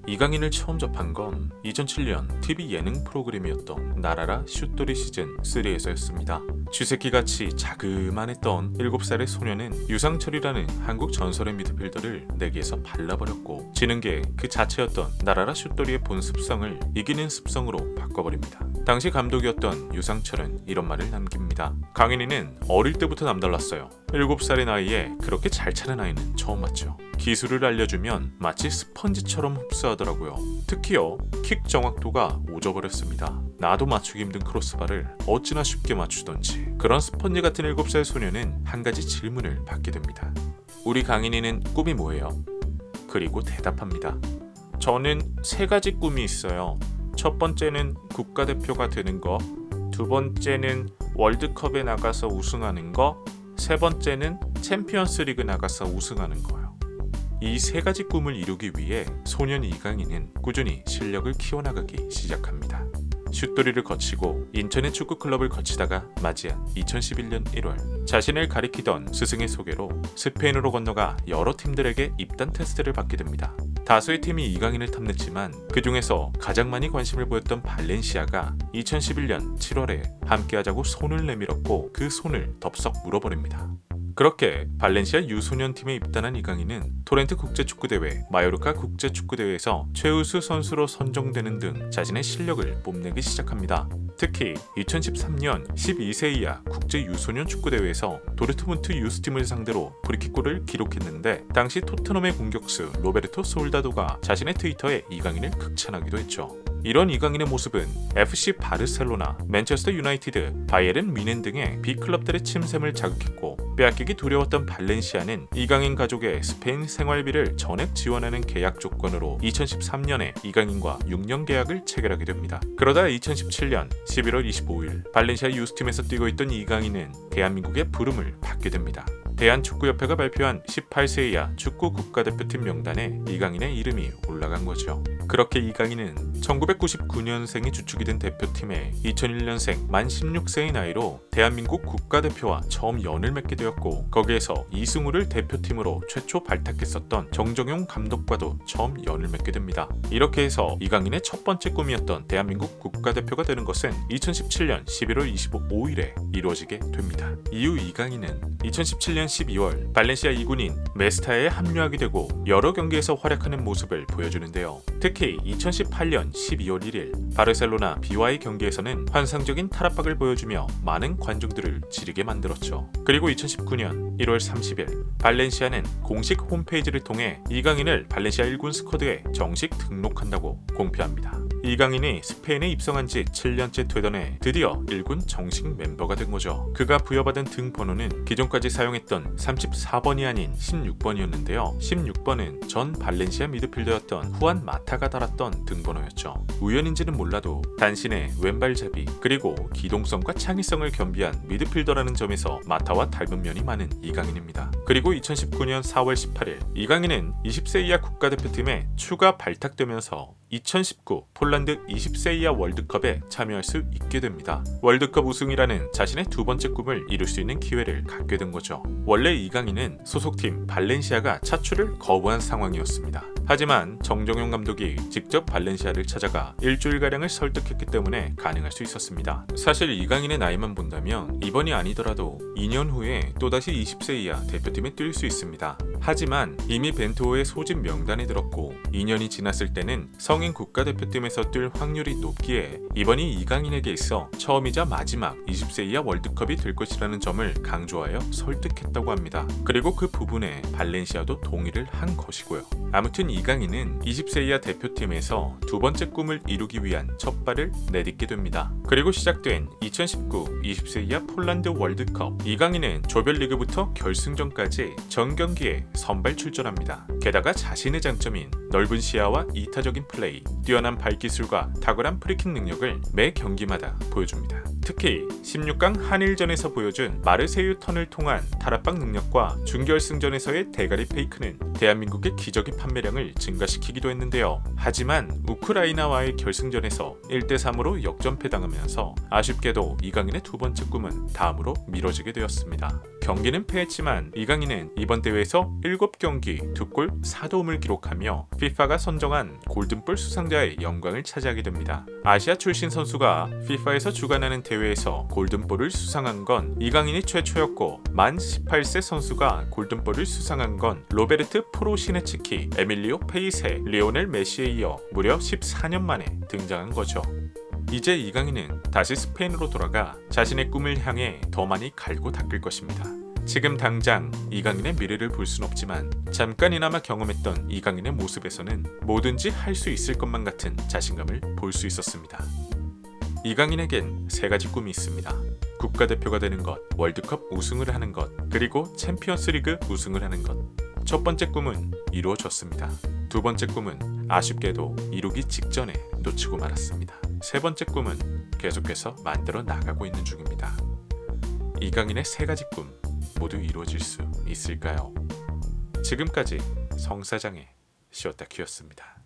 이강인을 처음 접한 건 2007년 TV 예능 프로그램이었던 나라라 슛돌이 시즌 3에서였습니다. 쥐새끼같이 자그만했던 7살의 소녀는 유상철이라는 한국 전설의 미드필더를 내기에서 발라버렸고 지는 게 그 자체였던 나라라 슛돌이의 본 습성을 이기는 습성으로 바꿔버립니다. 당시 감독이었던 유상철은 이런 말을 남깁니다. 강인이는 어릴 때부터 남달랐어요. 7살의 나이에 그렇게 잘 차는 아이는 처음 봤죠. 기술을 알려주면 마치 스펀지처럼 흡수하더라고요. 특히요, 킥 정확도가 오져버렸습니다. 나도 맞추기 힘든 크로스바를 어찌나 쉽게 맞추던지. 그런 스펀지 같은 7살 소녀는 한 가지 질문을 받게 됩니다. 우리 강인이는 꿈이 뭐예요? 그리고 대답합니다. 저는 3가지 꿈이 있어요. 첫 번째는 국가대표가 되는 거, 두 번째는 월드컵에 나가서 우승하는 거, 세 번째는 챔피언스 리그 나가서 우승하는 거요. 이 3가지 꿈을 이루기 위해 소년 이강인은 꾸준히 실력을 키워나가기 시작합니다. 슛돌이를 거치고 인천의 축구클럽을 거치다가 맞이한 2011년 1월 자신을 가리키던 스승의 소개로 스페인으로 건너가 여러 팀들에게 입단 테스트를 받게 됩니다. 다수의 팀이 이강인을 탐냈지만 그 중에서 가장 많이 관심을 보였던 발렌시아가 2011년 7월에 함께하자고 손을 내밀었고 그 손을 덥석 물어버립니다. 그렇게 발렌시아 유소년 팀에 입단한 이강인은 토렌트 국제축구대회, 마요르카 국제축구대회에서 최우수 선수로 선정되는 등 자신의 실력을 뽐내기 시작합니다. 특히 2013년 12세 이하 국제 유소년 축구대회에서 도르트문트 유스팀을 상대로 프리킥골을 기록했는데 당시 토트넘의 공격수 로베르토 솔다도가 자신의 트위터에 이강인을 극찬하기도 했죠. 이런 이강인의 모습은 FC 바르셀로나, 맨체스터 유나이티드, 바이에른 뮌헨 등의 B클럽들의 침샘을 자극했고 빼앗기기 두려웠던 발렌시아는 이강인 가족의 스페인 생활비를 전액 지원하는 계약 조건으로 2013년에 이강인과 6년 계약을 체결하게 됩니다. 그러다 2017년 11월 25일 발렌시아 유스팀에서 뛰고 있던 이강인은 대한민국의 부름을 받게 됩니다. 대한축구협회가 발표한 18세 이하 축구 국가대표팀 명단에 이강인의 이름이 올라간 거죠. 그렇게 이강인은 1999년생이 주축이 된 대표팀에 2001년생 만 16세의 나이로 대한민국 국가대표와 처음 연을 맺게 되었고 거기에서 이승우를 대표팀으로 최초 발탁했었던 정정용 감독과도 처음 연을 맺게 됩니다. 이렇게 해서 이강인의 첫 번째 꿈이었던 대한민국 국가대표가 되는 것은 2017년 11월 25일에 이루어지게 됩니다. 이후 이강인은 2017년 12월 발렌시아 2군인 메스타에 합류하게 되고 여러 경기에서 활약하는 모습을 보여주는데요. 특히 2018년 12월 1일 바르셀로나 B와의 경기에서는 환상적인 탈압박을 보여주며 많은 관중들을 지르게 만들었죠. 그리고 2019년 1월 30일 발렌시아는 공식 홈페이지를 통해 이강인을 발렌시아 1군 스쿼드에 정식 등록한다고 공표합니다. 이강인이 스페인에 입성한 지 7년째 되던 해 드디어 1군 정식 멤버가 된 거죠. 그가 부여받은 등번호는 기존까지 사용했던 34번이 아닌 16번이었는데요. 16번은 전 발렌시아 미드필더였던 후안 마타가 달았던 등번호였죠. 우연인지는 몰라도 단신의 왼발잡이 그리고 기동성과 창의성을 겸비한 미드필더라는 점에서 마타와 닮은 면이 많은 이강인입니다. 그리고 2019년 4월 18일 이강인은 20세 이하 국가대표팀에 추가 발탁되면서 2019 폴란드 20세 이하 월드컵에 참여할 수 있게 됩니다. 월드컵 우승이라는 자신의 두 번째 꿈을 이룰 수 있는 기회를 갖게 된 거죠. 원래 이강인은 소속팀 발렌시아가 차출을 거부한 상황이었습니다. 하지만 정정용 감독이 직접 발렌시아를 찾아가 일주일가량을 설득했기 때문에 가능할 수 있었습니다. 사실 이강인의 나이만 본다면 이번이 아니더라도 2년 후에 또다시 20세 이하 대표팀에 뛸 수 있습니다. 하지만 이미 벤투호의 소집 명단에 들었고 2년이 지났을 때는 성인 국가대표팀에서 뛸 확률이 높기에 이번이 이강인에게 있어 처음이자 마지막 20세 이하 월드컵이 될 것이라는 점을 강조하여 설득했다고 합니다. 그리고 그 부분에 발렌시아도 동의를 한 것이고요. 아무튼 이강인은 20세 이하 대표팀에서 두 번째 꿈을 이루기 위한 첫 발을 내딛게 됩니다. 그리고 시작된 2019 20세 이하 폴란드 월드컵 이강인은 조별리그부터 결승전까지 전 경기에 선발 출전합니다. 게다가 자신의 장점인 넓은 시야와 이타적인 플레이, 뛰어난 발기술과 탁월한 프리킥 능력을 매 경기마다 보여줍니다. 특히 16강 한일전에서 보여준 마르세유 턴을 통한 탈압박 능력과 준결승전에서의 대가리 페이크는 대한민국의 기저귀 판매량을 증가시키기도 했는데요. 하지만 우크라이나와의 결승전에서 1대3으로 역전패당하면서 아쉽게도 이강인의 두 번째 꿈은 다음으로 미뤄지게 되었습니다. 경기는 패했지만 이강인은 이번 대회에서 7경기 2골 4도움을 기록하며 FIFA가 선정한 골든볼 수상자의 영광을 차지하게 됩니다. 아시아 출신 선수가 FIFA에서 주관하는 대회에서 골든볼을 수상한 건 이강인이 최초였고, 만 18세 선수가 골든볼을 수상한 건 로베르트 프로시네츠키, 에밀리오 페이세, 리오넬 메시에 이어 무려 14년 만에 등장한 거죠. 이제 이강인은 다시 스페인으로 돌아가 자신의 꿈을 향해 더 많이 갈고 닦을 것입니다. 지금 당장 이강인의 미래를 볼 순 없지만 잠깐이나마 경험했던 이강인의 모습에서는 뭐든지 할 수 있을 것만 같은 자신감을 볼 수 있었습니다. 이강인에겐 3가지 꿈이 있습니다. 국가대표가 되는 것, 월드컵 우승을 하는 것, 그리고 챔피언스리그 우승을 하는 것. 첫 번째 꿈은 이루어졌습니다. 두 번째 꿈은 아쉽게도 이루기 직전에 놓치고 말았습니다. 세 번째 꿈은 계속해서 만들어 나가고 있는 중입니다. 이강인의 3가지 꿈 모두 이루어질 수 있을까요? 지금까지 성사장의 쇼다큐였습니다.